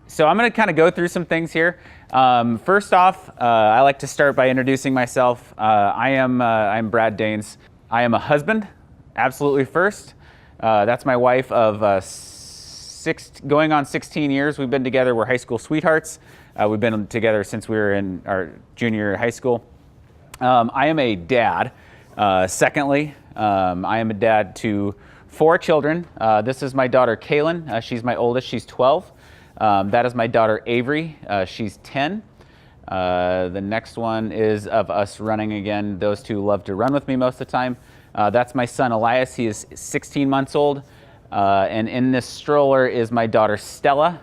So I'm going to kind of go through some things here. First off, I like to start by introducing myself. I'm Brad Dains. I am a husband, absolutely first. That's my wife of going on 16 years. We've been together. We're high school sweethearts. We've been together since we were in our junior year of high school. I am a dad. Secondly, I am a dad to 4 children. This is my daughter, Kaylin. She's my oldest. She's 12. That is my daughter, Avery. She's 10. The next one is of us running again. Those two love to run with me most of the time. That's my son, Elias. He is 16 months old. And in this stroller is my daughter, Stella.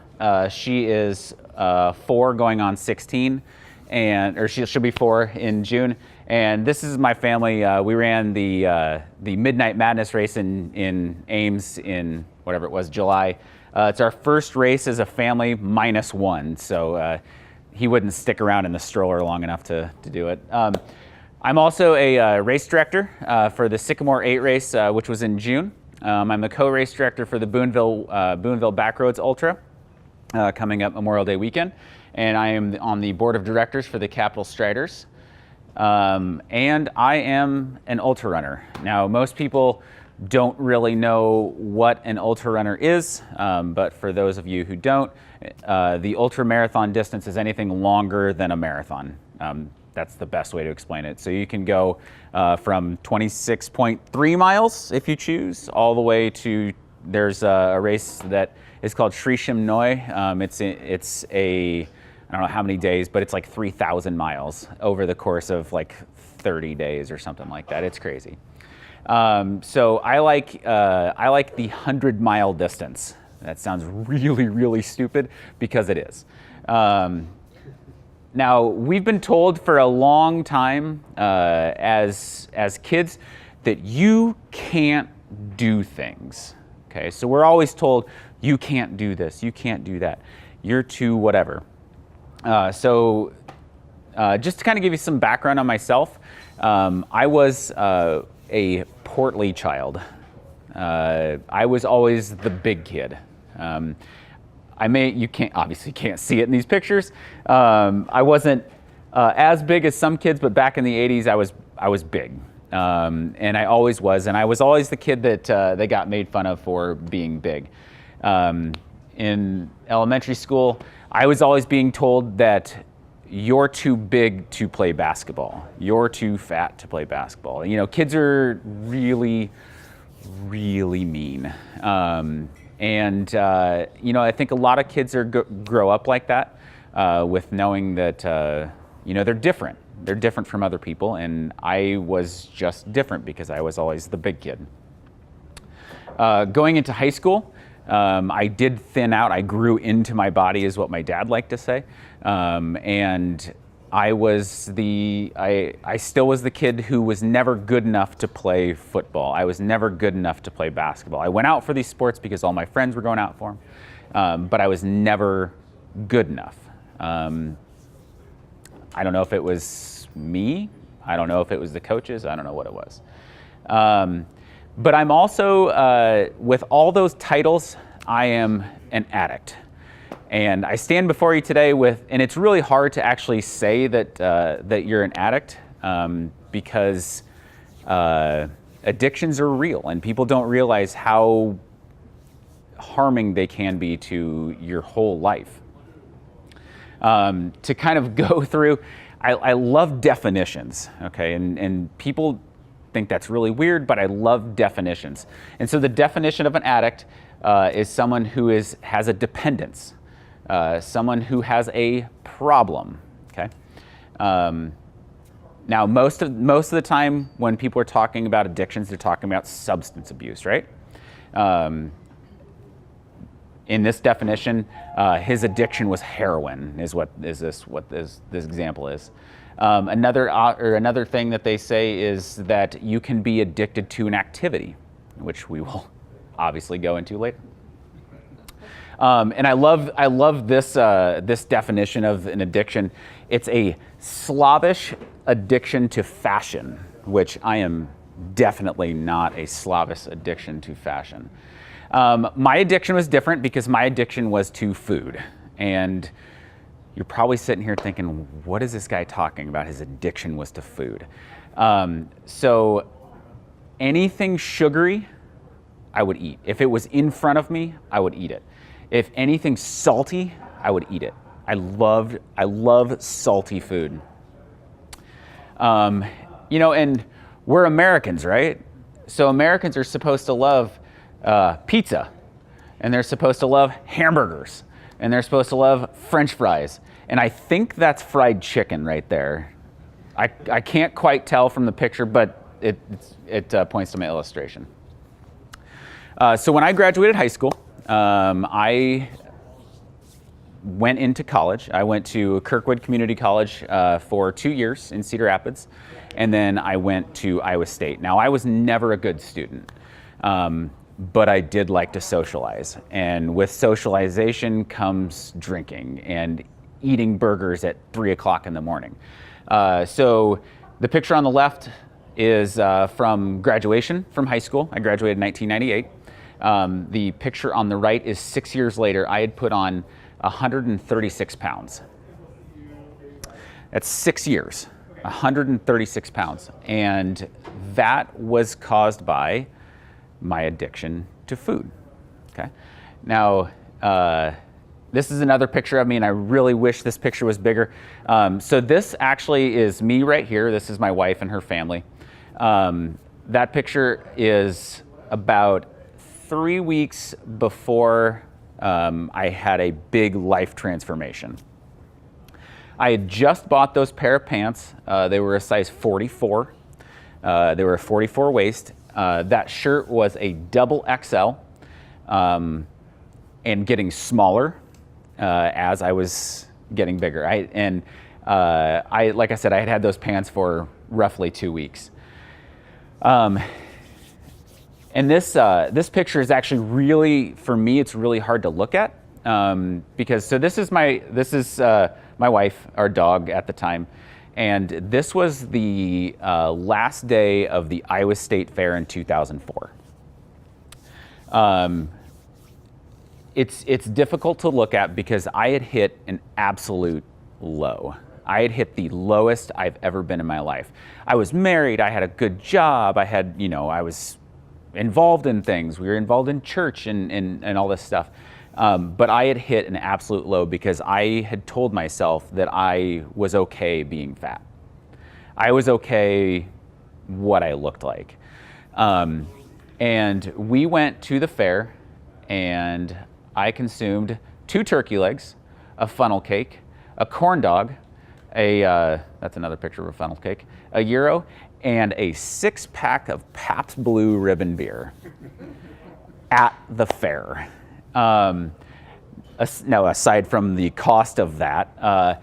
She is 4 going on 16. Or she'll be 4 in June. And this is my family. We ran the Midnight Madness race in Ames in whatever it was, July. It's our first race as a family -1, so he wouldn't stick around in the stroller long enough to do it. I'm also a race director for the Sycamore 8 race, which was in June. I'm the co-race director for the Boonville Backroads Ultra coming up Memorial Day weekend, and I am on the board of directors for the Capital Striders. And I am an ultra runner. Now, most people don't really know what an ultra runner is, but for those of you who don't, the ultra marathon distance is anything longer than a marathon. That's the best way to explain it. So you can go from 26.3 miles if you choose, all the way to, there's a race that is called Shrisham Noi. It's I don't know how many days, but it's like 3,000 miles over the course of like 30 days or something like that. It's crazy. So I like the 100-mile distance. That sounds really, really stupid because it is. Now, we've been told for a long time as kids that you can't do things. Okay, so we're always told you can't do this, you can't do that, you're too whatever. So just to kind of give you some background on myself, I was a portly child. I was always the big kid. You obviously can't see it in these pictures. I wasn't as big as some kids, but back in the 80s, I was big. And I always was, and I was always the kid that they got made fun of for being big. In elementary school, I was always being told that you're too big to play basketball. You're too fat to play basketball. You know, kids are really, really mean. You know, I think a lot of kids grow up like that with knowing that, you know, they're different. They're different from other people, and I was just different because I was always the big kid. Going into high school, I did thin out. I grew into my body, is what my dad liked to say. And I still was the kid who was never good enough to play football. I was never good enough to play basketball. I went out for these sports because all my friends were going out for them, but I was never good enough. I don't know if it was me. I don't know if it was the coaches. I don't know what it was. But I'm also, with all those titles, I am an addict. And I stand before you today and it's really hard to actually say that you're an addict because addictions are real and people don't realize how harming they can be to your whole life. To kind of go through, I love definitions, okay? And people think that's really weird, but I love definitions. And so the definition of an addict is someone who has a dependence. Someone who has a problem, okay? Now, most of the time when people are talking about addictions, they're talking about substance abuse, right? In this definition, his addiction was heroin, is what this example is. Another thing that they say is that you can be addicted to an activity, which we will obviously go into later. And I love this definition of an addiction. It's a slavish addiction to fashion, which I am definitely not a slavish addiction to fashion. My addiction was different because my addiction was to food. And you're probably sitting here thinking, what is this guy talking about? His addiction was to food. So anything sugary, I would eat. If it was in front of me, I would eat it. If anything salty, I would eat it. I love salty food. And we're Americans, right? So Americans are supposed to love pizza, and they're supposed to love hamburgers, and they're supposed to love French fries. And I think that's fried chicken right there. I can't quite tell from the picture, but it points to my illustration. So when I graduated high school, I went into college. I went to Kirkwood Community College for 2 years in Cedar Rapids, and then I went to Iowa State. Now, I was never a good student, but I did like to socialize. And with socialization comes drinking and eating burgers at 3 o'clock in the morning. So the picture on the left is from graduation from high school. I graduated in 1998. The picture on the right is 6 years later. I had put on 136 pounds. That's 6 years, 136 pounds. And that was caused by my addiction to food. Okay. Now, this is another picture of me, and I really wish this picture was bigger. So this actually is me right here. This is my wife and her family. That picture is about 3 weeks before I had a big life transformation. I had just bought those pair of pants. They were a size 44. They were a 44 waist. That shirt was a double XL and getting smaller as I was getting bigger. Like I said, I had those pants for roughly 2 weeks. And this picture is actually really, for me, it's really hard to look at because this is my wife, our dog at the time, and this was the last day of the Iowa State Fair in 2004. It's difficult to look at because I had hit an absolute low. I had hit the lowest I've ever been in my life. I was married. I had a good job. I was involved in things. We were involved in church and all this stuff. But I had hit an absolute low because I had told myself that I was okay being fat. I was okay what I looked like. And we went to the fair, and I consumed 2 turkey legs, a funnel cake, a corn dog, that's another picture of a funnel cake, a gyro, and a 6-pack of Pabst Blue Ribbon beer at the fair. Now, aside from the cost of that,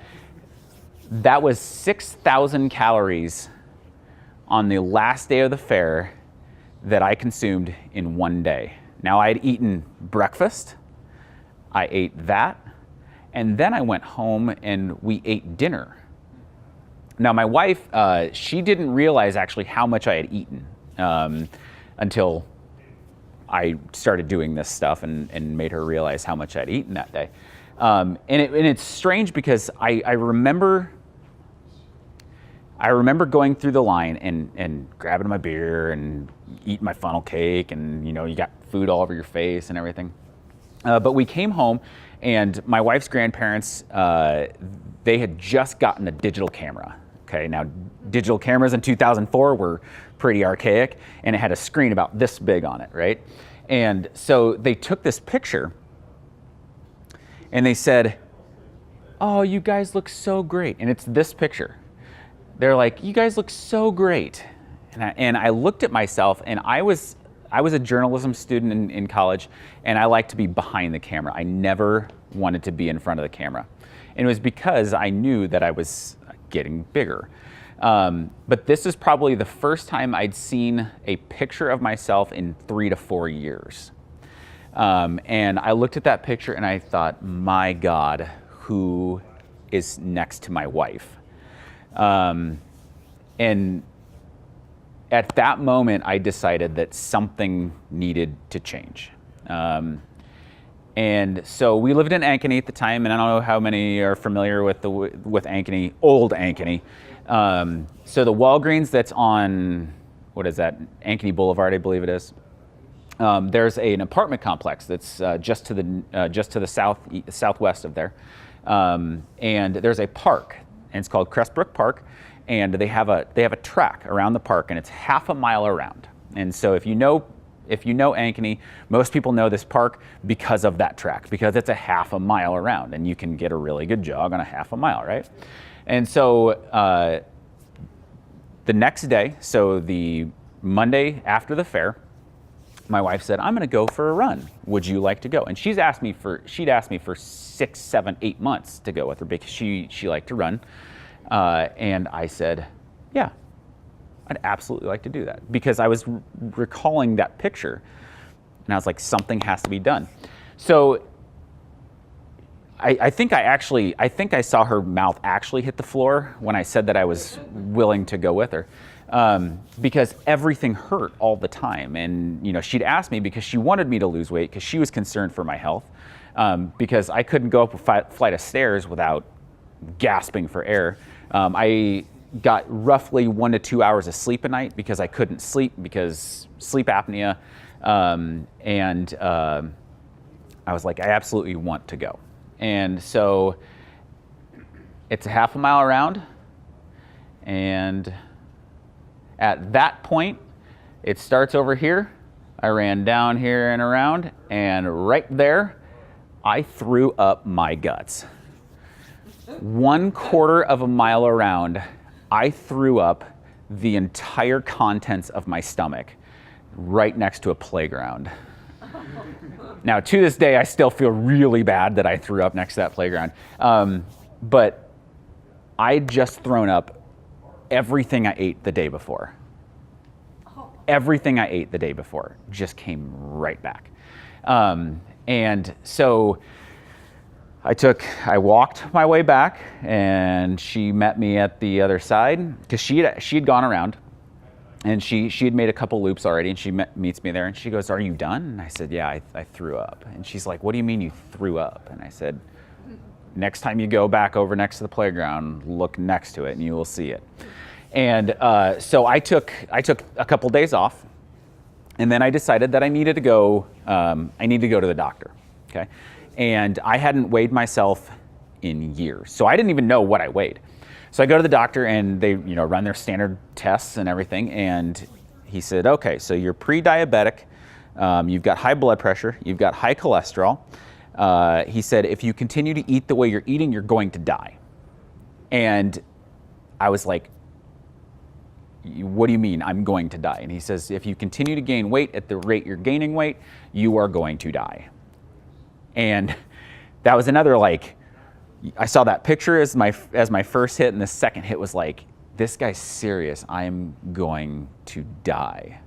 that was 6,000 calories on the last day of the fair that I consumed in one day. Now, I had eaten breakfast, I ate that, and then I went home and we ate dinner. Now, my wife, she didn't realize actually how much I had eaten until I started doing this stuff and made her realize how much I'd eaten that day. And it's strange because I remember going through the line and grabbing my beer and eating my funnel cake, and you got food all over your face and everything. But we came home, and my wife's grandparents, they had just gotten a digital camera. Okay, now digital cameras in 2004 were pretty archaic, and it had a screen about this big on it, right? And so they took this picture and they said, "Oh, you guys look so great." And it's this picture. They're like, "You guys look so great." And I looked at myself, and I was a journalism student in college, and I like to be behind the camera. I never wanted to be in front of the camera. And it was because I knew that I was getting bigger. But this is probably the first time I'd seen a picture of myself in 3 to 4 years. And I looked at that picture and I thought, my God, who is next to my wife? And at that moment, I decided that something needed to change. And so we lived in Ankeny at the time, and I don't know how many are familiar with Ankeny, old Ankeny. So the Walgreens that's on, what is that, Ankeny Boulevard, I believe it is. There's an apartment complex that's just to the southwest of there, and there's a park, and it's called Crestbrook Park, and they have a track around the park, and it's half a mile around. And so if you know Ankeny, most people know this park because of that track, because it's a half a mile around, and you can get a really good jog on a half a mile, right? And so the next day, so the Monday after the fair, my wife said, I'm gonna go for a run. Would you like to go? And she'd asked me for 6, 7, 8 months to go with her because she liked to run. And I said, yeah, I'd absolutely like to do that, because I was recalling that picture, and I was like, something has to be done. So I think I saw her mouth actually hit the floor when I said that I was willing to go with her, because everything hurt all the time. And she'd asked me because she wanted me to lose weight, because she was concerned for my health, because I couldn't go up a flight of stairs without gasping for air. I got roughly 1 to 2 hours of sleep a night because I couldn't sleep because sleep apnea, and I was like, I absolutely want to go. And so it's a half a mile around, and at that point, it starts over here. I ran down here and around, and right there, I threw up my guts. 1/4 of a mile around, I threw up the entire contents of my stomach right next to a playground. Now, to this day, I still feel really bad that I threw up next to that playground. But I'd just thrown up everything I ate the day before. Everything I ate the day before just came right back. And so I walked my way back, and she met me at the other side, because she'd gone around, and she had made a couple loops already, and she meets me there, and she goes, "Are you done?" And I said, "Yeah, I threw up." And she's like, "What do you mean you threw up?" And I said, "Next time you go back over next to the playground, look next to it, and you will see it." And so I took a couple days off, and then I decided that I needed to go to the doctor. Okay. And I hadn't weighed myself in years, so I didn't even know what I weighed. So I go to the doctor, and they run their standard tests and everything, and he said, okay, so you're pre-diabetic, you've got high blood pressure, you've got high cholesterol. He said, if you continue to eat the way you're eating, you're going to die. And I was like, what do you mean I'm going to die? And he says, if you continue to gain weight at the rate you're gaining weight, you are going to die. And that was another, like, I saw that picture as my first hit, and the second hit was like, this guy's serious. I'm going to die.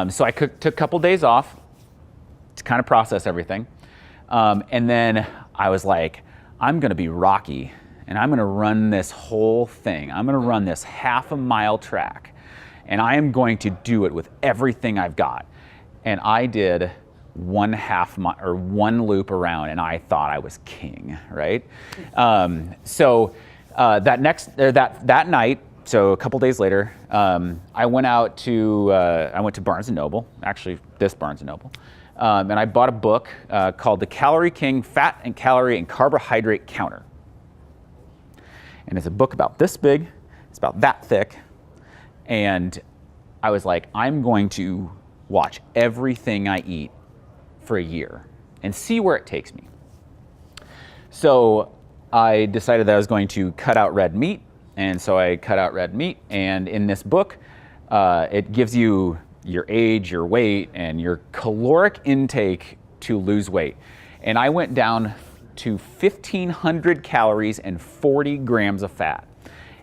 So I took a couple days off to kind of process everything. And then I was like, I'm going to be Rocky, and I'm going to run this whole thing. I'm going to run this half a mile track, and I am going to do it with everything I've got. And I did one loop around, and I thought I was king, right? So that night, so a couple days later, I went to Barnes & Noble, actually this Barnes & Noble, and I bought a book called The Calorie King: Fat and Calorie and Carbohydrate Counter. And it's a book about this big, it's about that thick, and I was like, I'm going to watch everything I eat for a year and see where it takes me. So I decided that I was going to cut out red meat, and so I cut out red meat, and in this book, it gives you your age, your weight, and your caloric intake to lose weight. And I went down to 1,500 calories and 40 grams of fat.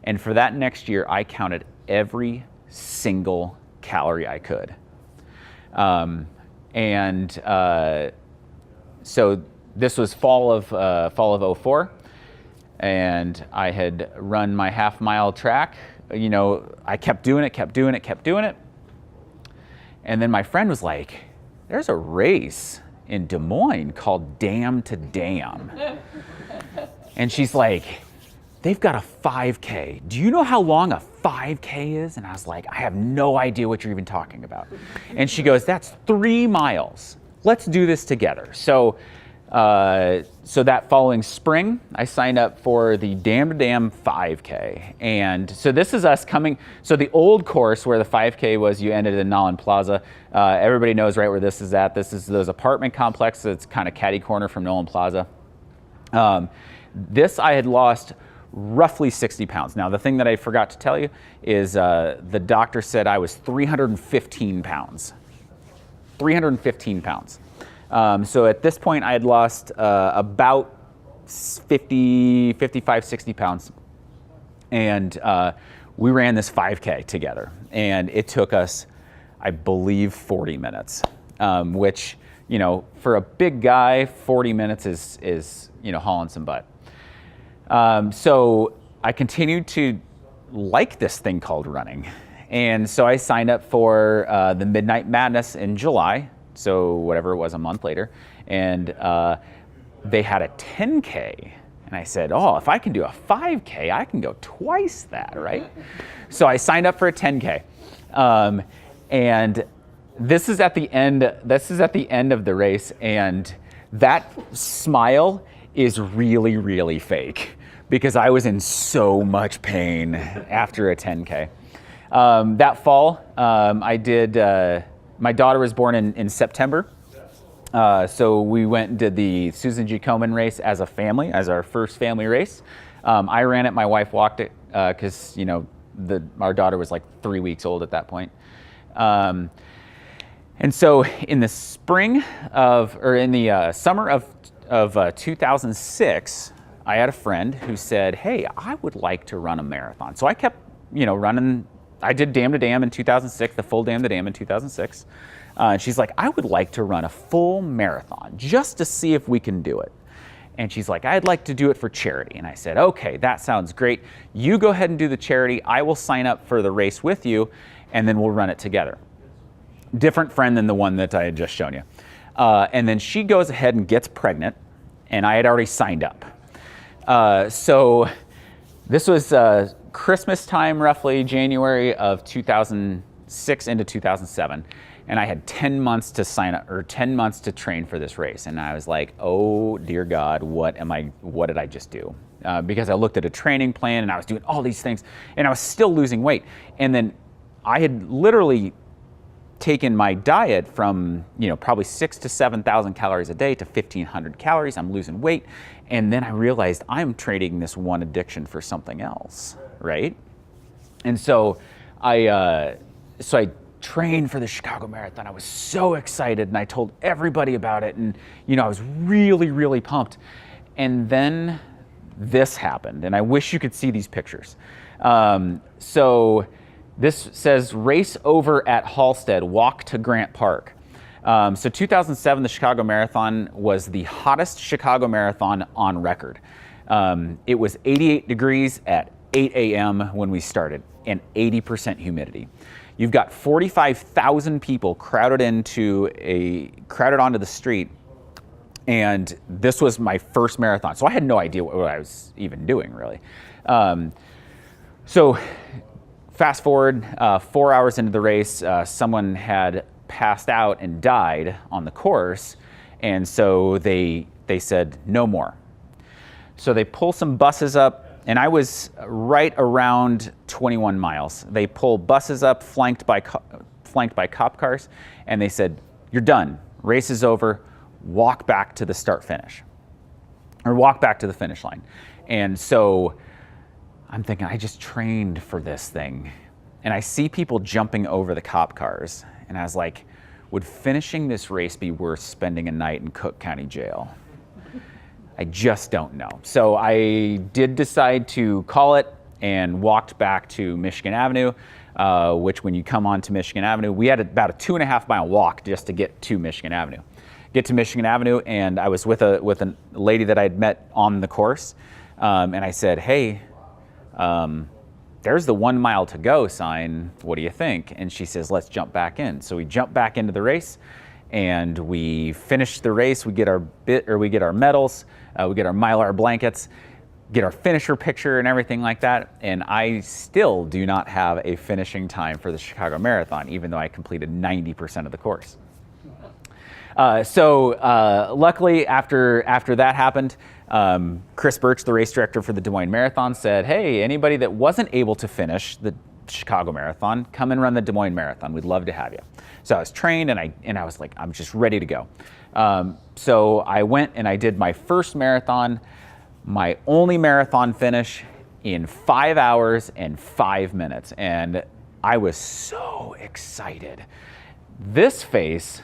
And for that next year, I counted every single calorie I could. So this was fall of 04, and I had run my half-mile track. I kept doing it. And then my friend was like, there's a race in Des Moines called Dam to Dam. And she's like, they've got a 5K. Do you know how long a 5K is? And I was like, I have no idea what you're even talking about. And she goes, that's 3 miles. Let's do this together. So that following spring, I signed up for the Dam to Dam 5K. And so this is us coming, so the old course where the 5K was, you ended in Nolan Plaza. Everybody knows right where this is at. This is those apartment complexes. It's kind of catty corner from Nolan Plaza. This I had lost roughly 60 pounds. Now, the thing that I forgot to tell you is the doctor said I was 315 pounds. 315 pounds. So at this point, I had lost about 55, 60 pounds. And we ran this 5K together. And it took us, I believe, 40 minutes, which, you know, for a big guy, 40 minutes is you know, hauling some butt. So I continued to like this thing called running. And so I signed up for the Midnight Madness in July, so whatever it was, a month later. And they had a 10K. And I said, oh, if I can do a 5K, I can go twice that, right? So I signed up for a 10K. And this is at the end of the race. And that smile is really, really fake because I was in so much pain after a 10K. That fall, I did, my daughter was born in September. So we went and did the Susan G. Komen race as a family, as our first family race. I ran it, my wife walked it, because, you know, our daughter was like 3 weeks old at that point. And so in the spring in the summer of 2006, I had a friend who said, hey, I would like to run a marathon. So I kept, you know, running. I did Dam to Dam in 2006, the full Dam to Dam in 2006. And she's like, I would like to run a full marathon just to see if we can do it. And she's like, I'd like to do it for charity. And I said, okay, that sounds great. You go ahead and do the charity. I will sign up for the race with you, and then we'll run it together. Different friend than the one that I had just shown you. And then she goes ahead and gets pregnant, and I had already signed up. So this was Christmas time, roughly January of 2006 into 2007. And I had 10 months to sign up, or 10 months to train for this race. And I was like, oh dear God, what did I just do? Because I looked at a training plan and I was doing all these things and I was still losing weight. And then I had literally taken my diet from, you know, probably 6,000 to 7,000 calories a day to 1,500 calories. I'm losing weight. And then I realized I'm trading this one addiction for something else, right? And so I trained for the Chicago Marathon. I was so excited and I told everybody about it. And, you know, I was really, really pumped. And then this happened. And I wish you could see these pictures. So this says race over at Halstead, walk to Grant Park. So 2007, the Chicago Marathon was the hottest Chicago Marathon on record. It was 88 degrees at 8 a.m. when we started and 80% humidity. You've got 45,000 people crowded onto the street. And this was my first marathon. So I had no idea what I was even doing, really. So fast forward 4 hours into the race, someone had passed out and died on the course. And so they said, no more. So they pull some buses up, and I was right around 21 miles. They pull buses up, flanked by cop cars, and they said, you're done. Race is over. Walk back to the start-finish, or walk back to the finish line. And so I'm thinking, I just trained for this thing. And I see people jumping over the cop cars. And I was like, would finishing this race be worth spending a night in Cook County Jail? I just don't know. So I did decide to call it and walked back to Michigan Avenue, which when you come onto Michigan Avenue, we had about a 2.5 mile walk just to get to Michigan Avenue. Get to Michigan Avenue, and I was with a lady that I'd met on the course, and I said, hey, there's the 1 mile to go sign. What do you think? And she says, let's jump back in. So we jumped back into the race, and we finish the race. We get our medals, we get our Mylar blankets, get our finisher picture and everything like that. And I still do not have a finishing time for the Chicago Marathon, even though I completed 90% of the course. Luckily, after that happened, Chris Birch, the race director for the Des Moines Marathon, said, "Hey, anybody that wasn't able to finish the Chicago Marathon, come and run the Des Moines Marathon. We'd love to have you." So I was trained, and I was like, I'm just ready to go. So I went and I did my first marathon, my only marathon finish, in 5 hours and 5 minutes, and I was so excited. This face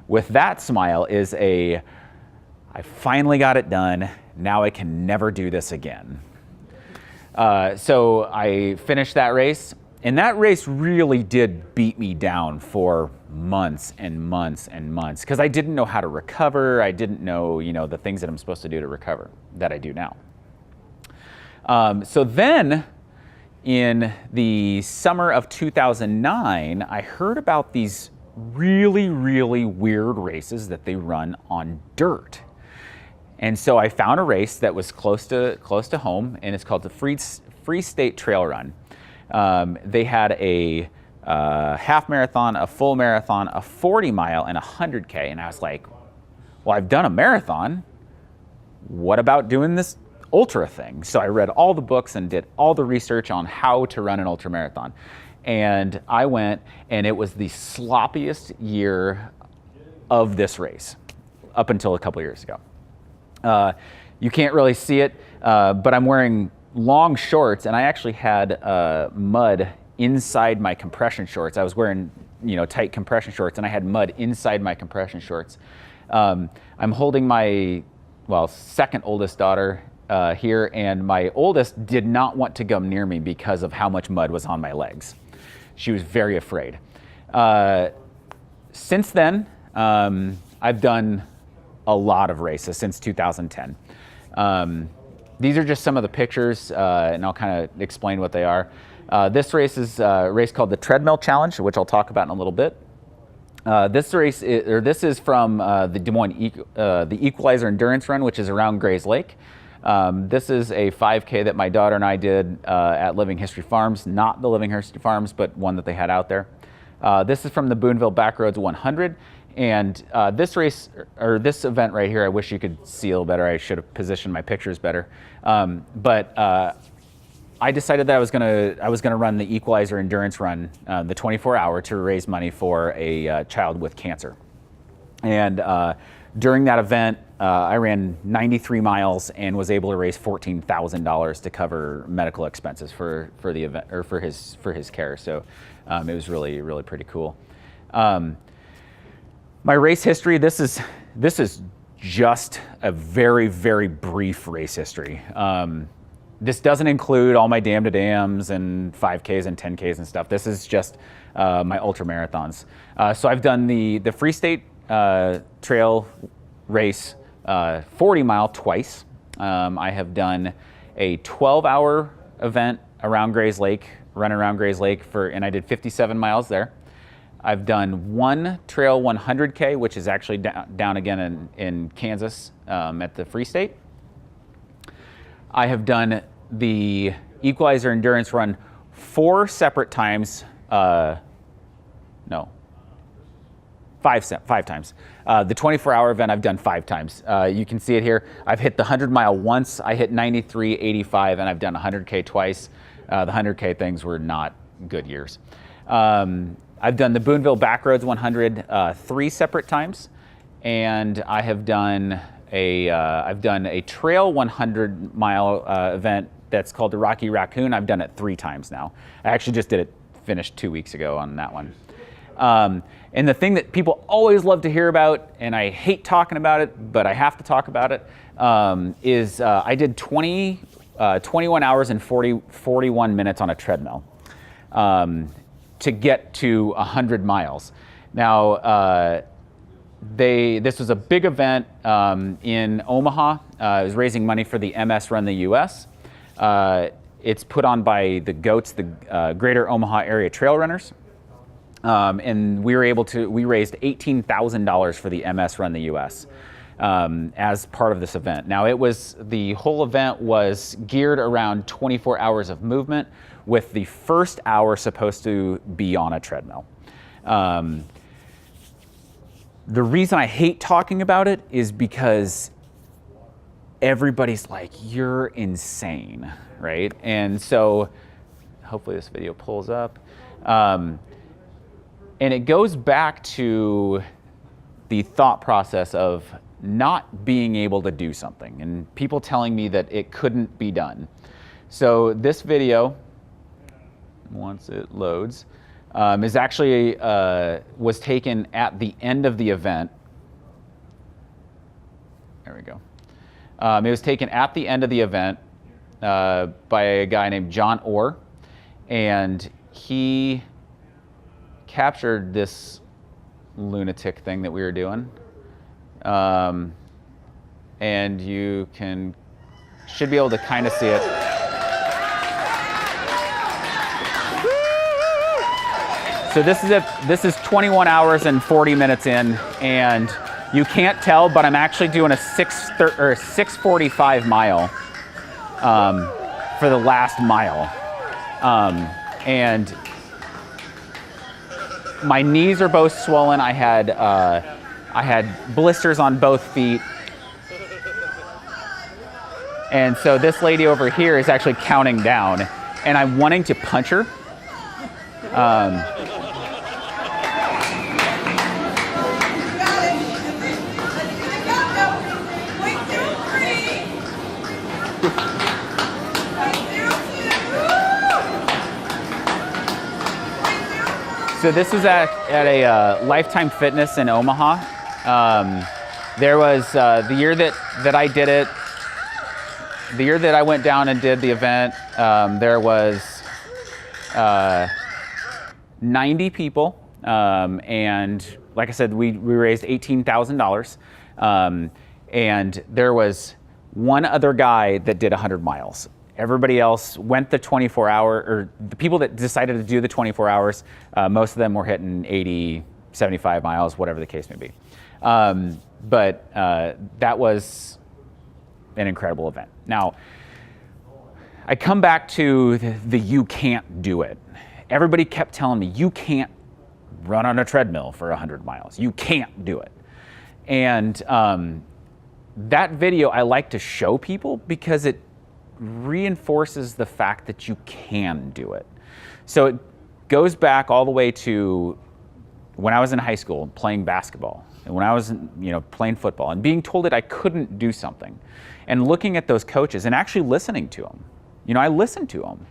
with that smile is I finally got it done. Now I can never do this again. So I finished that race, and that race really did beat me down for months and months and months, because I didn't know how to recover. I didn't know, the things that I'm supposed to do to recover that I do now. So then in the summer of 2009, I heard about these really, really weird races that they run on dirt. And so I found a race that was close to home, and it's called the Free State Trail Run. They had a half marathon, a full marathon, a 40 mile, and a 100K. And I was like, well, I've done a marathon. What about doing this ultra thing? So I read all the books and did all the research on how to run an ultra marathon. And I went, and it was the sloppiest year of this race up until a couple years ago. You can't really see it, but I'm wearing long shorts, and I actually had mud inside my compression shorts. I was wearing, tight compression shorts, and I had mud inside my compression shorts. I'm holding my, second oldest daughter here, and my oldest did not want to come near me because of how much mud was on my legs. She was very afraid. Since then, I've done a lot of races since 2010. These are just some of the pictures, and I'll kind of explain what they are. This race is a race called the Treadmill Challenge, which I'll talk about in a little bit. This is from the Des Moines the Equalizer Endurance Run, which is around Grays Lake. This is a 5K that my daughter and I did at Living History Farms, not the Living History Farms, but one that they had out there. This is from the Boonville Backroads 100. And this race, or this event right here, I wish you could see a little better. I should have positioned my pictures better. But I decided that I was gonna run the Equalizer Endurance Run, the 24-hour, to raise money for a child with cancer. And during that event, I ran 93 miles and was able to raise $14,000 to cover medical expenses for the event, or for his care. So it was really, really pretty cool. My race history, this is just a very, very brief race history. This doesn't include all my dam to dams and 5Ks and 10Ks and stuff. This is just my ultra marathons. So I've done the Free State Trail race 40 mile twice. I have done a 12-hour event around Grays Lake, run around Grays Lake and I did 57 miles there. I've done one trail 100K, which is actually down again in Kansas at the Free State. I have done the Equalizer Endurance Run 4 separate times. Five times. The 24-hour event I've done 5 times. You can see it here. I've hit the 100-mile once. I hit 93, 85, and I've done 100K twice. The 100K things were not good years. I've done the Boonville Backroads 100 3 separate times, and I have done a trail 100-mile event that's called the Rocky Raccoon. I've done it 3 times now. I actually just finished 2 weeks ago on that one. And the thing that people always love to hear about, and I hate talking about it, but I have to talk about it, is I did 21 hours and 41 minutes on a treadmill to get to 100 miles. Now, this was a big event in Omaha. It was raising money for the MS Run the US. It's put on by the GOATs, the Greater Omaha Area Trail Runners. And we raised $18,000 for the MS Run the US as part of this event. Now the whole event was geared around 24 hours of movement, with the first hour supposed to be on a treadmill. The reason I hate talking about it is because everybody's like, you're insane, right? And so hopefully this video pulls up. And it goes back to the thought process of not being able to do something and people telling me that it couldn't be done. So this video, once it loads, is actually was taken at the end of the event. There we go. It was taken at the end of the event by a guy named John Orr, and he captured this lunatic thing that we were doing. And you should be able to kind of see it. So this is 21 hours and 40 minutes in, and you can't tell, but I'm actually doing a 6:45 mile for the last mile. And my knees are both swollen. I had blisters on both feet. And so this lady over here is actually counting down, and I'm wanting to punch her. So this is at a Lifetime Fitness in Omaha. There was the year that I did it, the year that I went down and did the event, there was 90 people, and like I said, we raised $18,000, and there was one other guy that did 100 miles. Everybody else went the 24-hour, or the people that decided to do the 24 hours, most of them were hitting 80, 75 miles, whatever the case may be. But that was an incredible event. Now, I come back to the you can't do it. Everybody kept telling me, you can't run on a treadmill for 100 miles. You can't do it. And that video I like to show people because it reinforces the fact that you can do it. So it goes back all the way to when I was in high school playing basketball, and when I was playing football and being told that I couldn't do something, and looking at those coaches and actually listening to them. I listened to them,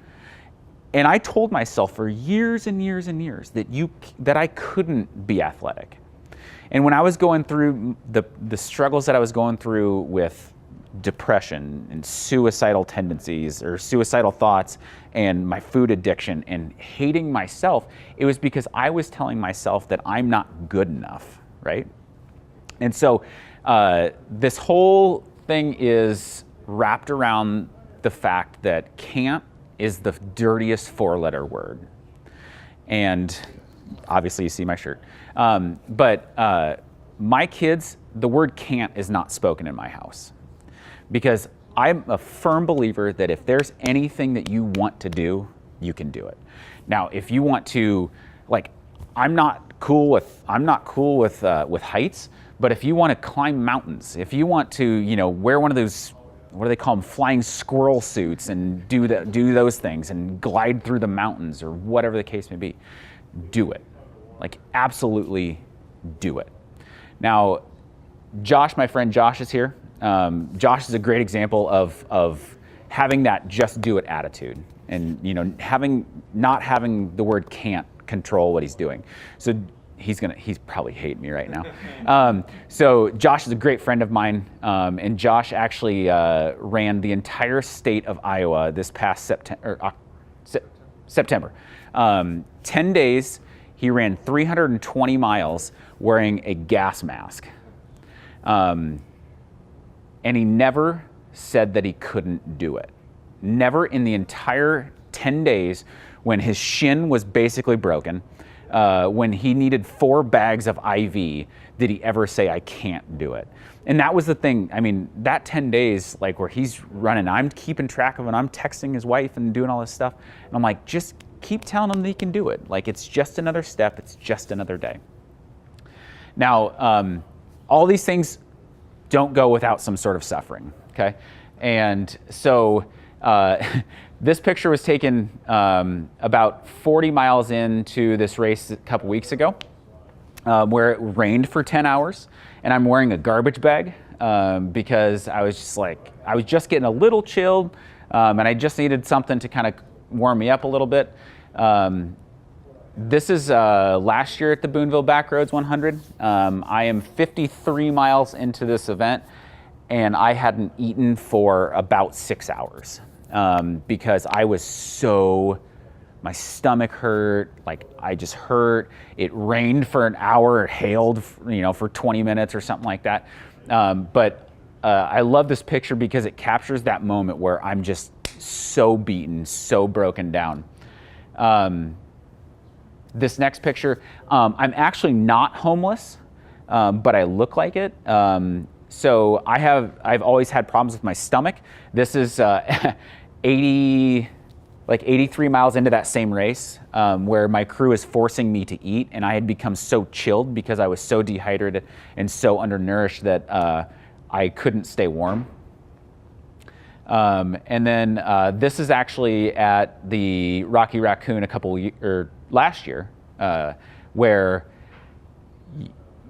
and I told myself for years and years and years that I couldn't be athletic. And when I was going through the struggles that I was going through with depression and suicidal tendencies or suicidal thoughts and my food addiction and hating myself, it was because I was telling myself that I'm not good enough, right? And so this whole thing is wrapped around the fact that can't is the dirtiest four-letter word. And obviously you see my shirt. But my kids, the word can't is not spoken in my house. Because I'm a firm believer that if there's anything that you want to do, you can do it. Now, if you want to, I'm not cool with heights, but if you want to climb mountains, if you want to, wear one of those, what do they call them, flying squirrel suits and do those things and glide through the mountains or whatever the case may be, do it. Absolutely do it. Now, Josh, my friend Josh is here. Josh is a great example of having that just do it attitude, and not having the word can't control what he's doing. So he's probably hating me right now. So Josh is a great friend of mine, and Josh actually ran the entire state of Iowa this past September. 10 days, he ran 320 miles wearing a gas mask. And he never said that he couldn't do it. Never in the entire 10 days when his shin was basically broken, when he needed 4 bags of IV, did he ever say, I can't do it? And that was the thing. I mean, that 10 days, like where he's running, I'm keeping track of it. I'm texting his wife and doing all this stuff. And I'm like, just keep telling him that he can do it. Like, it's just another step. It's just another day. Now, all these things don't go without some sort of suffering, okay? And so this picture was taken about 40 miles into this race a couple weeks ago, where it rained for 10 hours, and I'm wearing a garbage bag because I was just like, I was just getting a little chilled, and I just needed something to kind of warm me up a little bit. This is last year at the Boonville Backroads 100. I am 53 miles into this event, and I hadn't eaten for about 6 hours because I was so, my stomach hurt, like I just hurt. It rained for an hour, it hailed, for 20 minutes or something like that. But I love this picture because it captures that moment where I'm just so beaten, so broken down. This next picture, I'm actually not homeless, but I look like it. So I've always had problems with my stomach. This is 83 miles into that same race, where my crew is forcing me to eat, and I had become so chilled because I was so dehydrated and so undernourished that I couldn't stay warm. And then this is actually at the Rocky Raccoon last year, where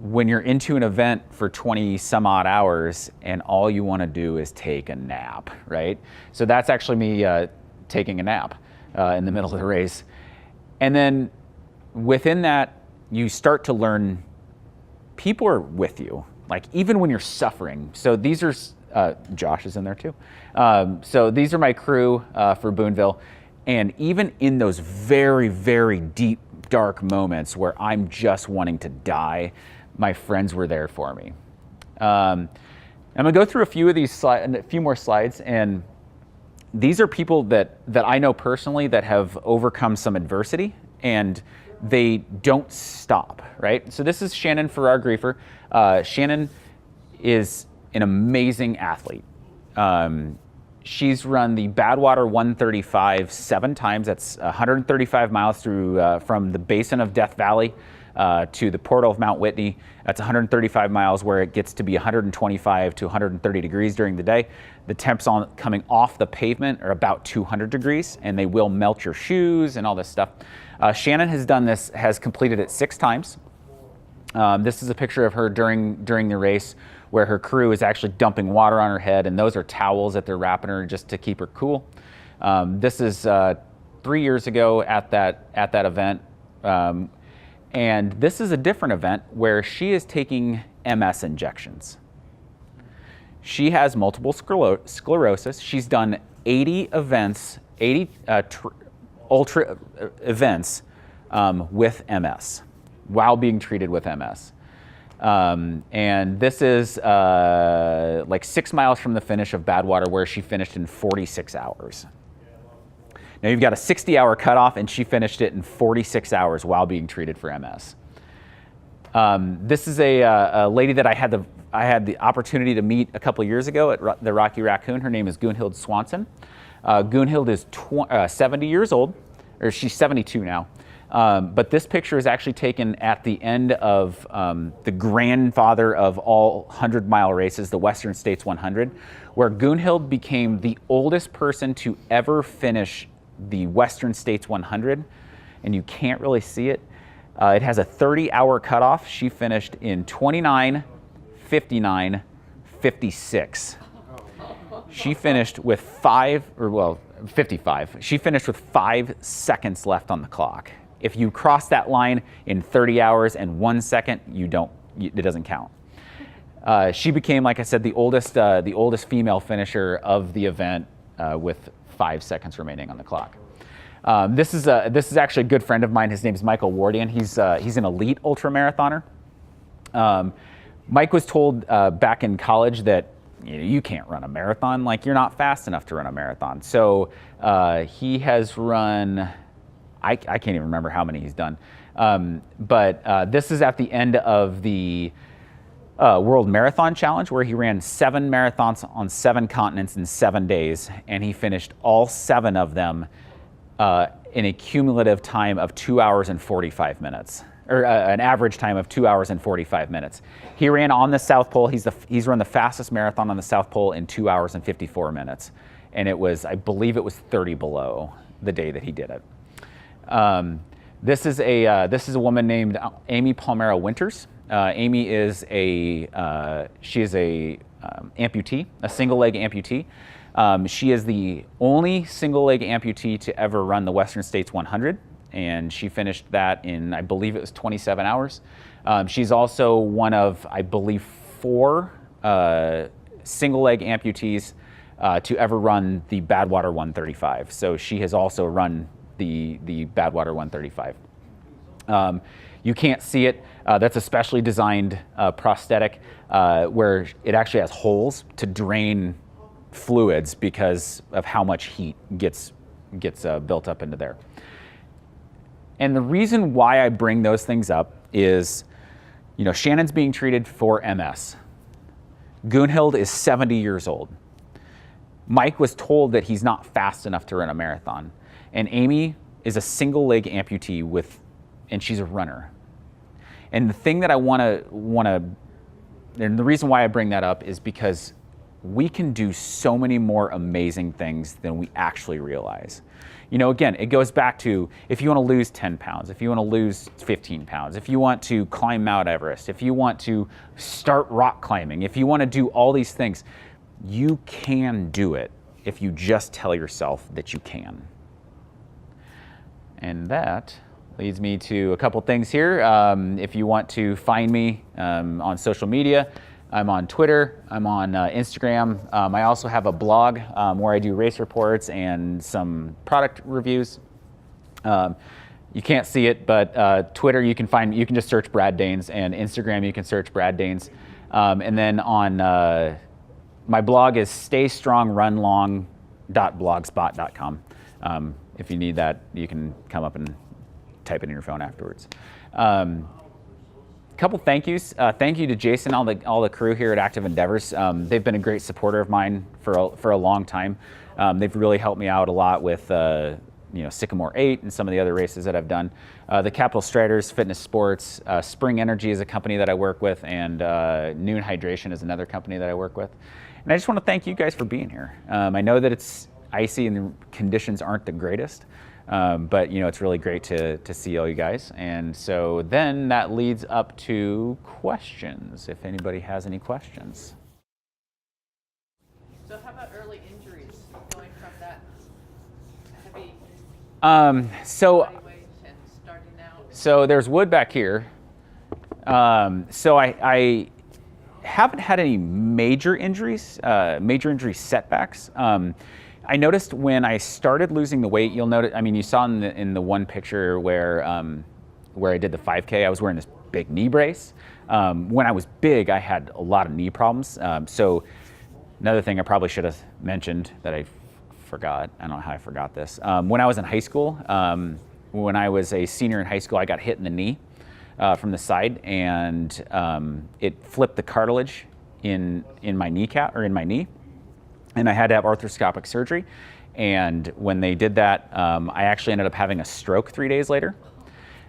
when you're into an event for 20 some odd hours and all you want to do is take a nap, right? So that's actually me taking a nap in the middle of the race. And then within that, you start to learn people are with you, like even when you're suffering. So these are, Josh is in there too. So these are my crew for Boonville. And even in those very, very deep, dark moments where I'm just wanting to die, my friends were there for me. I'm gonna go through a few of these a few more slides, and these are people that I know personally that have overcome some adversity, and they don't stop, right? So this is Shannon Farrar-Griefer. Shannon is an amazing athlete. She's run the Badwater 135 7 times. That's 135 miles through from the basin of Death Valley to the portal of Mount Whitney. That's 135 miles where it gets to be 125 to 130 degrees during the day. The temps coming off the pavement are about 200 degrees, and they will melt your shoes and all this stuff. Shannon has completed it 6 times. This is a picture of her during the race, where her crew is actually dumping water on her head, and those are towels that they're wrapping her just to keep her cool. This is 3 years ago at that event, and this is a different event where she is taking MS injections. She has multiple sclerosis. She's done 80 events, 80 ultra events with MS while being treated with MS. And this is like 6 miles from the finish of Badwater, where she finished in 46 hours. Now you've got a 60-hour cutoff, and she finished it in 46 hours while being treated for MS. This is a lady that I had the opportunity to meet a couple years ago at the Rocky Raccoon. Her name is Gunhild Swanson. Gunhild is 70 years old, or she's 72 now. But this picture is actually taken at the end of the grandfather of all 100-mile races, the Western States 100, where Gunhild became the oldest person to ever finish the Western States 100, and you can't really see it. It has a 30-hour cutoff. She finished in 29, 59, 56. She finished with 55. She finished with 5 seconds left on the clock. If you cross that line in 30 hours and 1 second, it doesn't count. She became, like I said, the oldest female finisher of the event with 5 seconds remaining on the clock. This is actually a good friend of mine. His name is Michael Wardian. He's an elite ultramarathoner. Mike was told back in college that you can't run a marathon. Like, you're not fast enough to run a marathon. So he has run, I can't even remember how many he's done. But this is at the end of the World Marathon Challenge, where he ran 7 marathons on 7 continents in 7 days, and he finished all 7 of them in a cumulative time of 2 hours and 45 minutes, or an average time of 2 hours and 45 minutes. He ran on the South Pole. He's run the fastest marathon on the South Pole in 2 hours and 54 minutes, and it was, I believe, it was 30 below the day that he did it. This is a woman named Amy Palmera Winters. Amy is she is a amputee, a single leg amputee. She is the only single leg amputee to ever run the Western States 100, and she finished that in, I believe it was 27 hours. She's also one of, I believe, 4 single leg amputees to ever run the Badwater 135. So she has also run the Badwater 135. You can't see it. That's a specially designed prosthetic where it actually has holes to drain fluids because of how much heat gets built up into there. And the reason why I bring those things up is, you know, Shannon's being treated for MS. Gunhild is 70 years old. Mike was told that he's not fast enough to run a marathon. And Amy is a single leg amputee and she's a runner. And the thing that I want to, and the reason why I bring that up is because we can do so many more amazing things than we actually realize. You know, again, it goes back to, if you want to lose 10 pounds, if you want to lose 15 pounds, if you want to climb Mount Everest, if you want to start rock climbing, if you want to do all these things, you can do it if you just tell yourself that you can. And that leads me to a couple things here. If you want to find me on social media, I'm on Twitter, I'm on Instagram. I also have a blog where I do race reports and some product reviews. You can't see it, but Twitter you can just search Brad Dains, and Instagram you can search Brad Dains. And then on my blog is staystrongrunlong.blogspot.com. If you need that, you can come up and type it in your phone afterwards. Couple thank yous. Thank you to Jason, all the crew here at Active Endeavors. They've been a great supporter of mine for a long time. They've really helped me out a lot with Sycamore 8 and some of the other races that I've done. The Capital Striders, Fitness Sports, Spring Energy is a company that I work with, and Noon Hydration is another company that I work with. And I just want to thank you guys for being here. I know that it's icy and the conditions aren't the greatest. But it's really great to see all you guys. And so then that leads up to questions, if anybody has any questions. So how about early injuries, going from that heavy so body weight and starting out? So there's wood back here. So I haven't had any major injury setbacks. I noticed when I started losing the weight, you'll notice, you saw in the one picture where I did the 5K, I was wearing this big knee brace. When I was big, I had a lot of knee problems. So another thing I probably should have mentioned that I forgot, I don't know how I forgot this. When I was in high school, when I was a senior in high school, I got hit in the knee from the side, and it flipped the cartilage in my kneecap, or in my knee. And I had to have arthroscopic surgery. And when they did that, I actually ended up having a stroke 3 days later.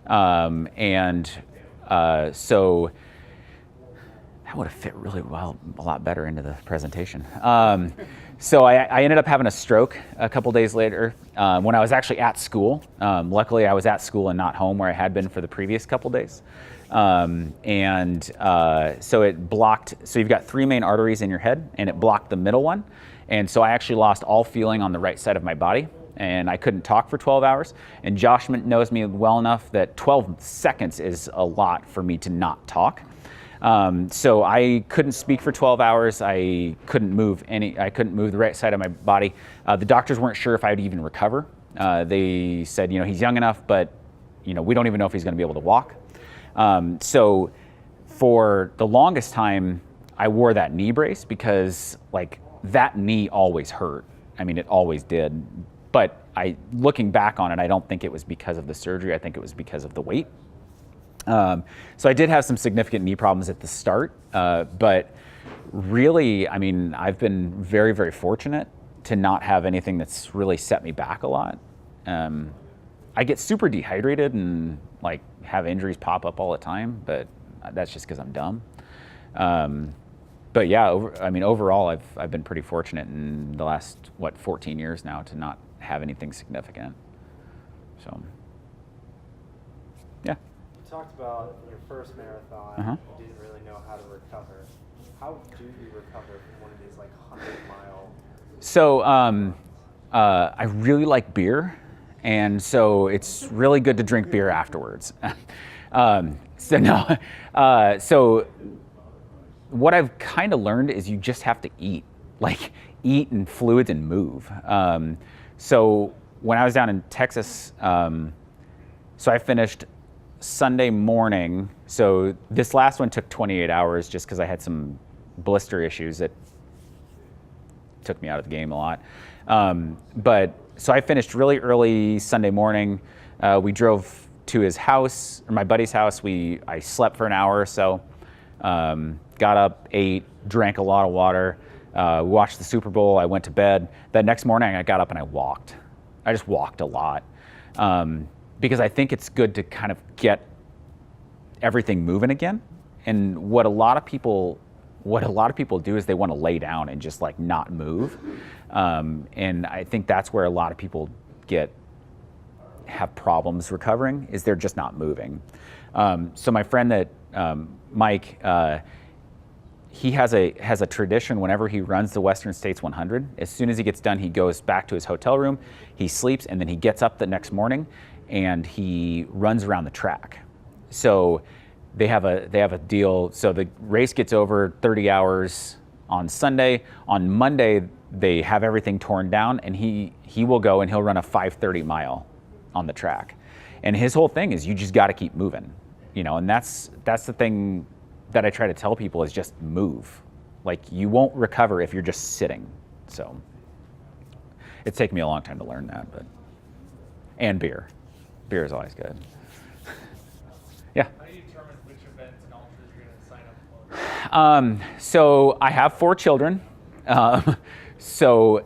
So that would have fit really well, a lot better into the presentation. So I ended up having a stroke a couple days later when I was actually at school. Luckily, I was at school and not home where I had been for the previous couple days. So it blocked, so you've got 3 main arteries in your head, and it blocked the middle one. And so I actually lost all feeling on the right side of my body, and I couldn't talk for 12 hours. And Josh knows me well enough that 12 seconds is a lot for me to not talk. So I couldn't speak for 12 hours. I couldn't move the right side of my body. The doctors weren't sure if I would even recover. They said, he's young enough, but we don't even know if he's going to be able to walk. So for the longest time, I wore that knee brace because that knee always hurt. It always did. But looking back on it, I don't think it was because of the surgery. I think it was because of the weight. So I did have some significant knee problems at the start, but really, I mean, I've been very, very fortunate to not have anything that's really set me back a lot. I get super dehydrated and like have injuries pop up all the time, but that's just because I'm dumb. But yeah, overall, I've been pretty fortunate in the last 14 years now to not have anything significant. So, yeah. You talked about your first marathon. You didn't really know how to recover. How do you recover from one of these like 100-mile? So I really like beer, and so it's really good to drink beer afterwards. So what I've kind of learned is you just have to eat and fluids and move. So when I was down in Texas, so I finished Sunday morning. So this last one took 28 hours just because I had some blister issues that took me out of the game a lot. But so I finished really early Sunday morning. We drove to his house, or my buddy's house. I slept for an hour or so. Got up, ate, drank a lot of water, watched the Super Bowl. I went to bed. That next morning, I got up and I walked. I just walked a lot because I think it's good to kind of get everything moving again. And what a lot of people do is they want to lay down and just like not move. And I think that's where a lot of people have problems recovering, is they're just not moving. So my friend Mike, he has a tradition whenever he runs the Western States 100. As soon as he gets done, he goes back to his hotel room, he sleeps, and then he gets up the next morning and he runs around the track. So they have a deal. So the race gets over 30 hours on Sunday. On Monday, they have everything torn down, and he will go and he'll run a 5:30 mile on the track. And his whole thing is you just got to keep moving, and that's the thing that I try to tell people is just move. Like, you won't recover if you're just sitting. So it's taken me a long time to learn that, and beer. Beer is always good. Yeah. How do you determine which events and ultras you're going to sign up for? So I have 4 children. So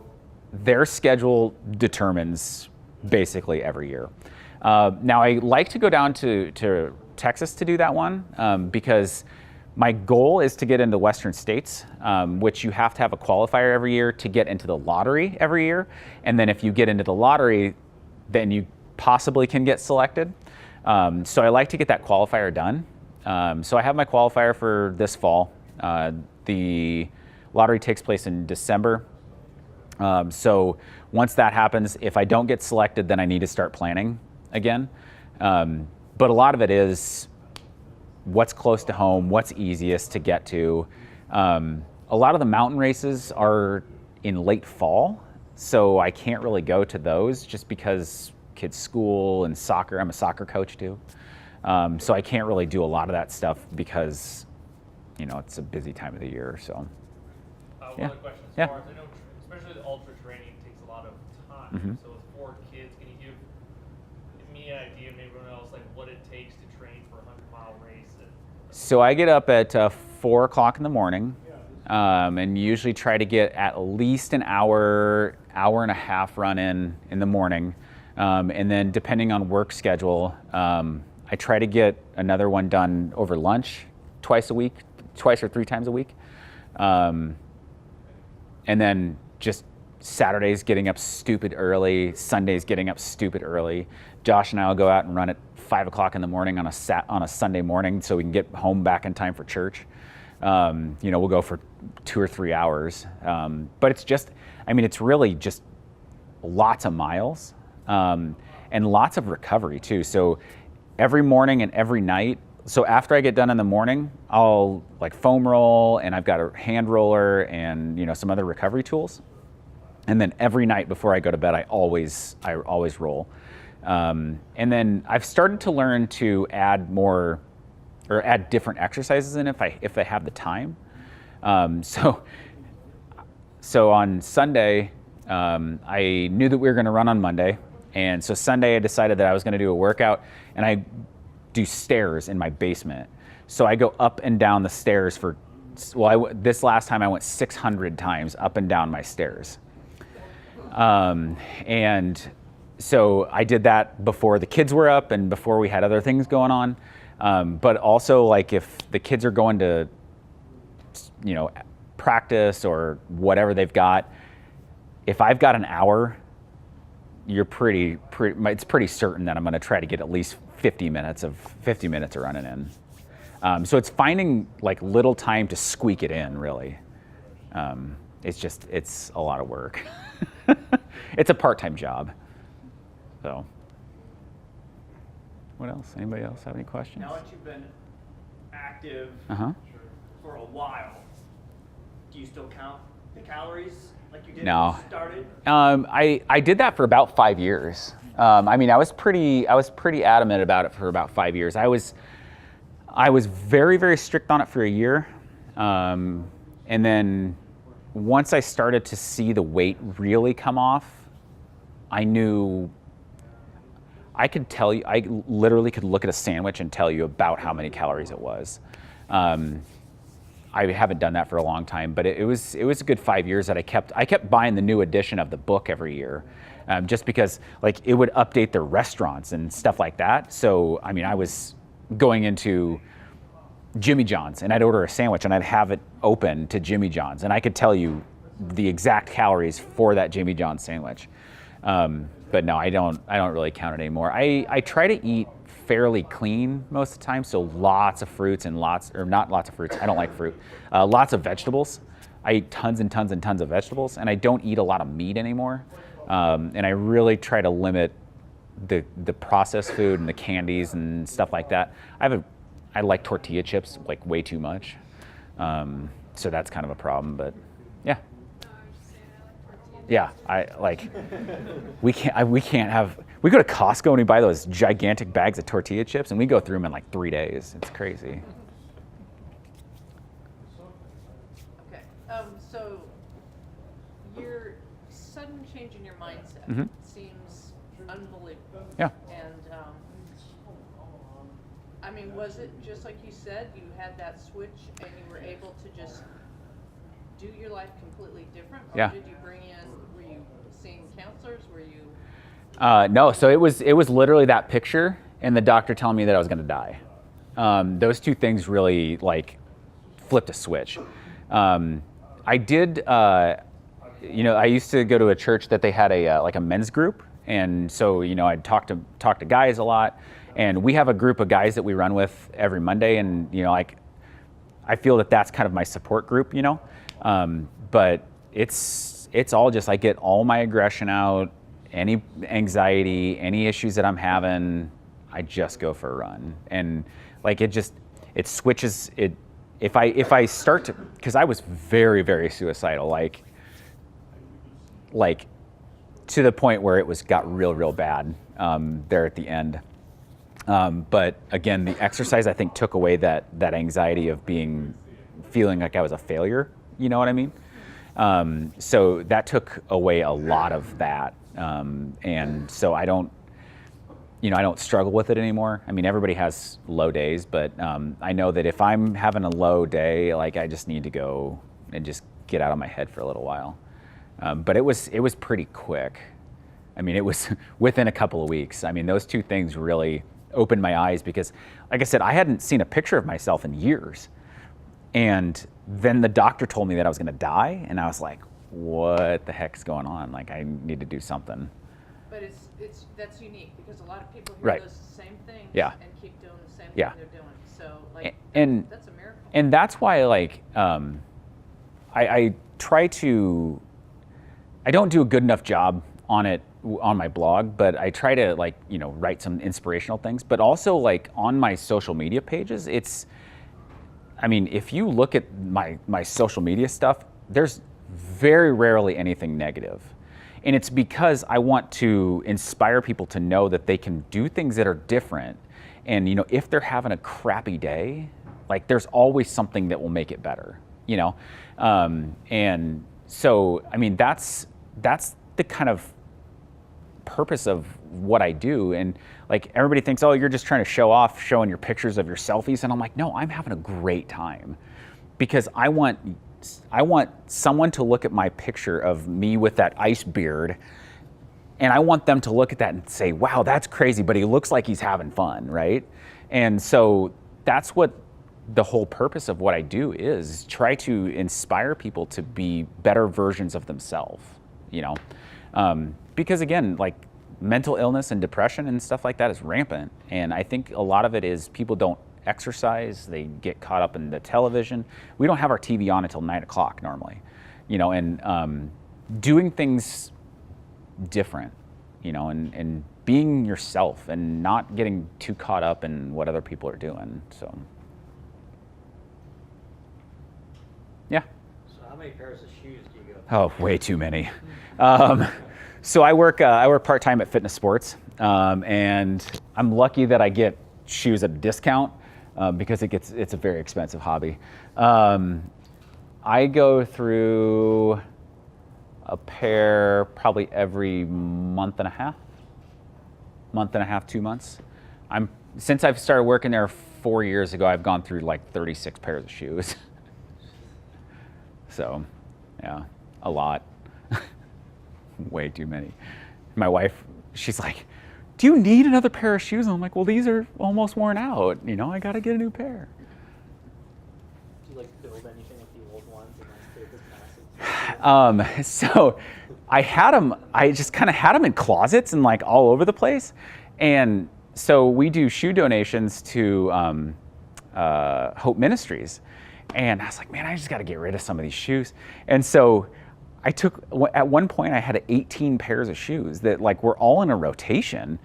their schedule determines basically every year. Now I like to go down to Texas to do that one because my goal is to get into Western States, which you have to have a qualifier every year to get into the lottery every year. And then if you get into the lottery, then you possibly can get selected. So I like to get that qualifier done. So I have my qualifier for this fall. The lottery takes place in December. So once that happens, if I don't get selected, then I need to start planning again. But a lot of it is what's close to home, what's easiest to get to. A lot of the mountain races are in late fall, so I can't really go to those just because kids' school and soccer. I'm a soccer coach too. So I can't really do a lot of that stuff because, it's a busy time of the year. So. One other question. As far as I know, especially the ultra training takes a lot of time. So with 4 kids, can you give me an idea, and everyone else, like what it takes to train for a 100-mile race? So I get up at 4 o'clock in the morning, and usually try to get at least an hour and a half run in the morning. And then depending on work schedule, I try to get another one done over lunch twice or 3 times a week. And then just Saturdays getting up stupid early, Sundays getting up stupid early. Josh and I will go out and run at 5 o'clock in the morning on a Sunday morning so we can get home back in time for church. We'll go for 2 or 3 hours. But it's really just lots of miles and lots of recovery too. So every morning and every night, so after I get done in the morning, I'll foam roll, and I've got a hand roller and some other recovery tools. And then every night before I go to bed, I always roll. And then I've started to learn to add different exercises in if I have the time. So on Sunday, I knew that we were going to run on Monday, and so Sunday I decided that I was going to do a workout, and do stairs in my basement. So I go up and down the stairs for, this last time I went 600 times up and down my stairs. And so I did that before the kids were up and before we had other things going on. But also, like, if the kids are going to, practice or whatever they've got, if I've got an hour, it's pretty certain that I'm going to try to get at least 50 minutes of running in. So it's finding like little time to squeak it in, really. It's a lot of work. It's a part-time job. So, what else? Anybody else have any questions? Now that you've been active Uh-huh. for a while, do you still count the calories like you did No. when you started? I did that for about 5 years. I was pretty adamant about it for about 5 years. I was very, very strict on it for a year. And then once I started to see the weight really come off, I knew I could tell you, I literally could look at a sandwich and tell you about how many calories it was. I haven't done that for a long time, but it was a good 5 years that I kept buying the new edition of the book every year, just because like it would update their restaurants and stuff like that. So I was going into Jimmy John's and I'd order a sandwich and I'd have it open to Jimmy John's and I could tell you the exact calories for that Jimmy John's sandwich. But no, I don't really count it anymore. I try to eat fairly clean most of the time, so lots of fruits and not lots of fruits, I don't like fruit, lots of vegetables. I eat tons and tons and tons of vegetables, and I don't eat a lot of meat anymore. And I really try to limit the processed food and the candies and stuff like that. I like tortilla chips like way too much, so that's kind of a problem, but yeah. Yeah, we go to Costco and we buy those gigantic bags of tortilla chips and we go through them in like 3 days. It's crazy. Okay, so your sudden change in your mindset Mhm. seems unbelievable. Yeah. And, was it just like you said, you had that switch and you were able to just do your life completely different? Or Yeah. did you were you seeing counselors? Were you? No, so it was literally that picture and the doctor telling me that I was going to die. Those two things really like flipped a switch. I did, I used to go to a church that they had a men's group, and so I'd talk to guys a lot, and we have a group of guys that we run with every Monday, and I feel that that's kind of my support group, but it's all just I get all my aggression out, any anxiety, any issues that I'm having, I just go for a run, and like it switches it. If I start to, because I was very, very suicidal, like to the point where it got real bad there at the end. But again, the exercise I think took away that anxiety of feeling like I was a failure. You know what I mean? So that took away a lot of that, and so I don't struggle with it anymore. I mean, everybody has low days, but I know that if I'm having a low day, like I just need to go and just get out of my head for a little while. But it was pretty quick. I mean, it was within a couple of weeks. I mean, those two things really opened my eyes because, like I said, I hadn't seen a picture of myself in years. And then the doctor told me that I was going to die, and I was like, what the heck's going on? Like, I need to do something. But that's unique because a lot of people hear Right. those same things Yeah. and keep doing the same Yeah. thing they're doing. So And that's a miracle. And that's why, I try to. I don't do a good enough job on it on my blog, but I try to write some inspirational things. But also on my social media pages, if you look at my social media stuff, there's very rarely anything negative. And it's because I want to inspire people to know that they can do things that are different. And, if they're having a crappy day, there's always something that will make it better, And so, that's the kind of purpose of what I do. And like everybody thinks, oh, you're just trying to show off, showing your pictures of your selfies. And I'm like, no, I'm having a great time because I want someone to look at my picture of me with that ice beard, and I want them to look at that and say, wow, that's crazy, but he looks like he's having fun, right? And so that's what the whole purpose of what I do is try to inspire people to be better versions of themselves, you know? Because again, like mental illness and depression and stuff like that is rampant. And I think a lot of it is people don't exercise, they get caught up in the television. We don't have our TV on until 9 o'clock normally, you know, and doing things different, you know, and being yourself and not getting too caught up in what other people are doing. So, yeah. So how many pairs of shoes do you go? Oh, way too many. So I work part-time at Fitness Sports, and I'm lucky that I get shoes at a discount because it's a very expensive hobby. I go through a pair probably every month and a half, 2 months. Since I've started working there 4 years ago, I've gone through like 36 pairs of shoes. So, yeah, a lot. Way too many. My wife, she's like, do you need another pair of shoes? And I'm like, well, these are almost worn out. You know, I got to get a new pair. Do you like build anything with the old ones and then save the classics? So I just kind of had them in closets and like all over the place. And so we do shoe donations to Hope Ministries. And I was like, man, I just got to get rid of some of these shoes. And so at one point I had 18 pairs of shoes that like were all in a rotation.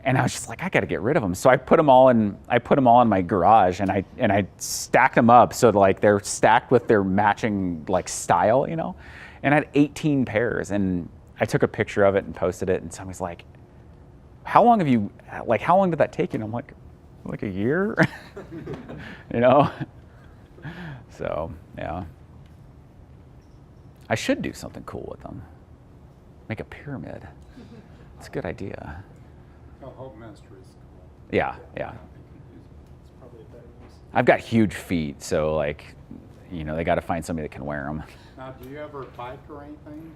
And I was just like, I got to get rid of them. So I put them all in my garage, and I stacked them up so like they're stacked with their matching like style, you know. And I had 18 pairs, and I took a picture of it and posted it, and somebody's like, how long did that take you? And I'm like a year, you know. So yeah, I should do something cool with them. Make a pyramid. It's a good idea. Oh, Hope Ministry is cool. Yeah. It's probably a better use. I've got huge feet, so like, you know, they got to find somebody that can wear them. Now, do you ever bike or anything?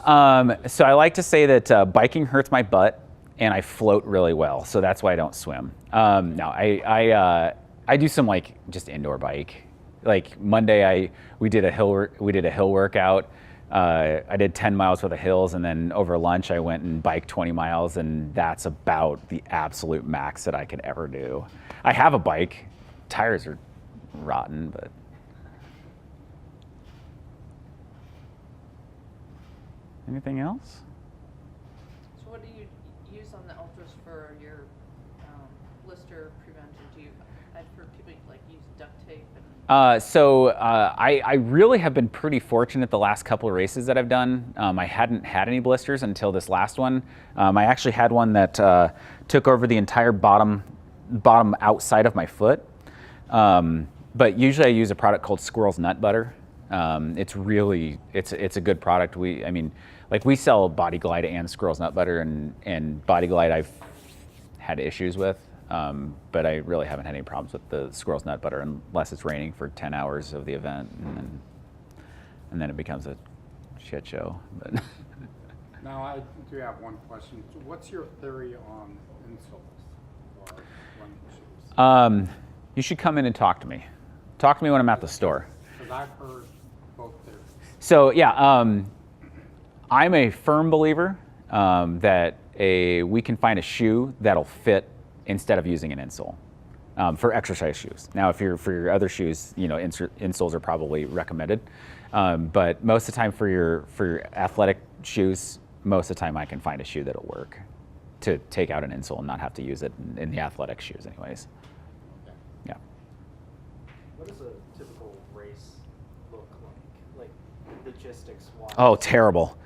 Or just So I like to say that biking hurts my butt, and I float really well, so that's why I don't swim. No, I do some like just indoor bike. Like Monday, we did a hill workout. I did 10 miles for the hills, and then over lunch I went and biked 20 miles, and that's about the absolute max that I could ever do. I have a bike. Tires are rotten, but. Anything else? So what do you use on the ultras for your blister prevention? I've heard people like use duct tape and. I really have been pretty fortunate the last couple of races that I've done. I hadn't had any blisters until this last one. I actually had one that took over the entire bottom outside of my foot. But usually I use a product called Squirrel's Nut Butter. It's a good product. We sell Body Glide and Squirrel's Nut Butter, and Body Glide I've had issues with. But I really haven't had any problems with the Squirrel's Nut Butter unless it's raining for 10 hours of the event, and then it becomes a shit show. But now, I do have one question. So what's your theory on insoles or running shoes? You should come in and talk to me. Talk to me when I'm at the store. Because I've heard both theories. So yeah, I'm a firm believer that we can find a shoe that'll fit instead of using an insole for exercise shoes. Now, for your other shoes, you know, insoles are probably recommended. But most of the time for your athletic shoes, most of the time I can find a shoe that'll work to take out an insole and not have to use it in the athletic shoes anyways. Okay. Yeah. What does a typical race look like logistics wise? Oh, terrible.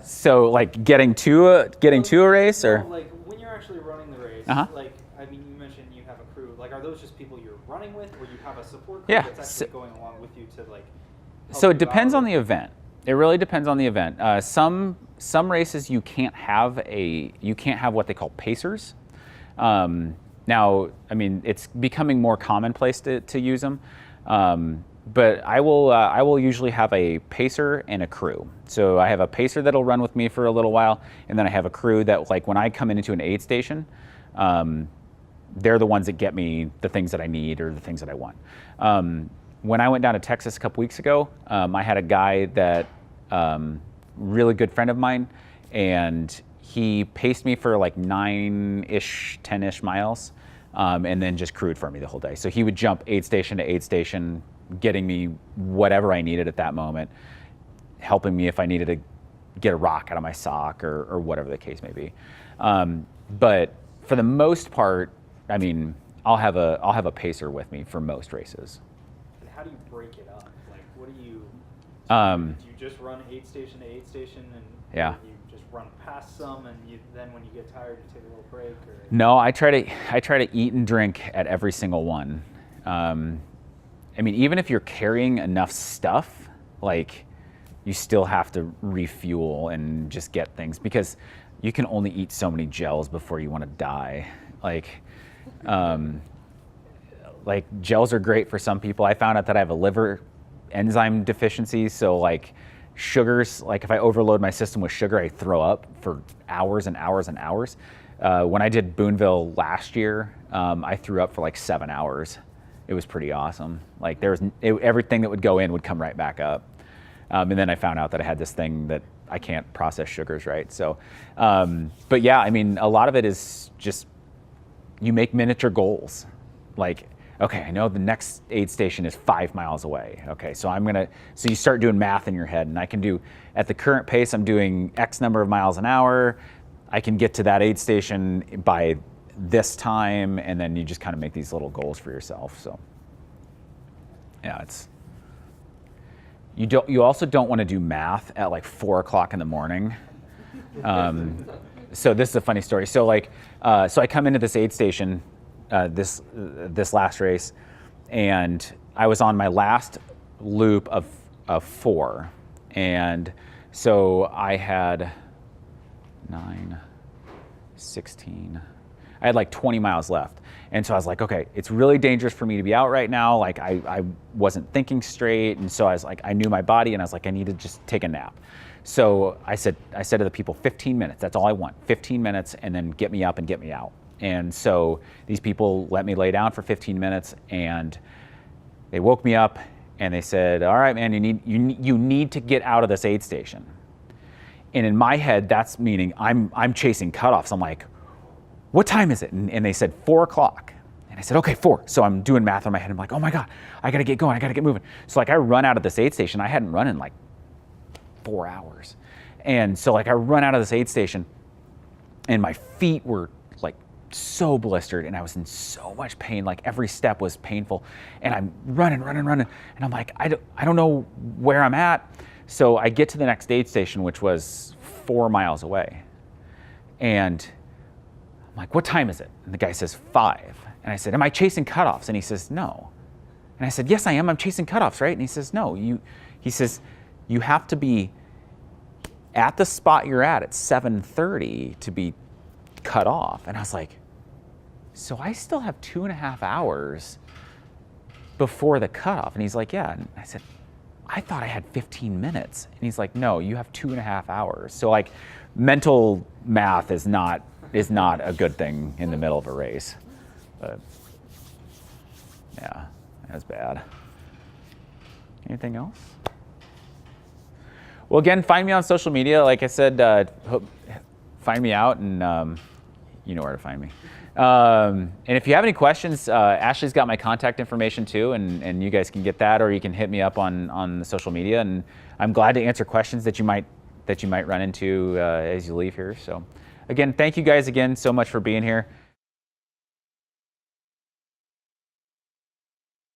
So like getting to a race, or? No, like when you're actually running the race, Uh-huh. like, I mean, you mentioned you have a crew. Like, are those just people you're running with, or you have a support crew Yeah, that's actually going along with you to like? help So it you depends out? on the event. It really depends on the event. Some races you can't have what they call pacers. Now, I mean, it's becoming more commonplace to use them, but I will usually have a pacer and a crew. So I have a pacer that'll run with me for a little while, and then I have a crew that, like, when I come into an aid station, they're the ones that get me the things that I need or the things that I want. When I went down to Texas a couple weeks ago, I had a guy that really good friend of mine, and he paced me for like 9-ish, 10-ish miles, and then just crewed for me the whole day. So he would jump aid station to aid station, getting me whatever I needed at that moment, helping me if I needed to get a rock out of my sock or whatever the case may be. But for the most part, I mean, I'll have a pacer with me for most races. And how do you break it up? Like, what do you? Do you just run aid station to aid station, and Yeah. you just run past some, and then when you get tired, you take a little break? Or? No, I try to eat and drink at every single one. I mean, even if you're carrying enough stuff, like, you still have to refuel and just get things, because you can only eat so many gels before you want to die. Like gels are great for some people. I found out that I have a liver enzyme deficiency, so like sugars, like if I overload my system with sugar, I throw up for hours and hours and hours. When I did Boonville last year, I threw up for like 7 hours. It was pretty awesome. Like everything that would go in would come right back up. And then I found out that I had this thing that I can't process sugars right. So, but yeah, I mean, a lot of it is just, you make miniature goals. Like, okay, I know the next aid station is 5 miles away. Okay, so so you start doing math in your head, and I can do, at the current pace, I'm doing X number of miles an hour. I can get to that aid station by this time, and then you just kind of make these little goals for yourself. So yeah, you also don't want to do math at like 4 o'clock in the morning. So this is a funny story. So like, so I come into this aid station, this last race, and I was on my last loop of 4, and so I had 9, 16. I had like 20 miles left. And so I was like, okay, it's really dangerous for me to be out right now. Like I wasn't thinking straight. And so I was like, I knew my body, and I was like, I need to just take a nap. So I said to the people, 15 minutes, that's all I want, 15 minutes, and then get me up and get me out. And so these people let me lay down for 15 minutes, and they woke me up, and they said, all right, man, you need to get out of this aid station. And in my head, that's meaning I'm chasing cutoffs. I'm like, what time is it? And they said 4 o'clock. And I said, okay, 4. So I'm doing math in my head. I'm like, oh my God, I gotta get going. I gotta get moving. So like I run out of this aid station. I hadn't run in like 4 hours. And so like I run out of this aid station, and my feet were like so blistered, and I was in so much pain. Like every step was painful, and I'm running. And I'm like, I don't know where I'm at. So I get to the next aid station, which was 4 miles away. And I'm like, what time is it? And the guy says 5. And I said, am I chasing cutoffs? And he says, no. And I said, yes, I am. I'm chasing cutoffs, right? And he says, no. He says, you have to be at the spot you're at 7:30 to be cut off. And I was like, so I still have 2.5 hours before the cutoff. And he's like, yeah. And I said, I thought I had 15 minutes. And he's like, no, you have 2.5 hours. So like mental math is not a good thing in the middle of a race. But yeah, that's bad. Anything else? Well, again, find me on social media. Like I said, find me out, and you know where to find me. And if you have any questions, Ashley's got my contact information too, and you guys can get that, or you can hit me up on the social media, and I'm glad to answer questions that you might run into as you leave here. So again, thank you guys again so much for being here.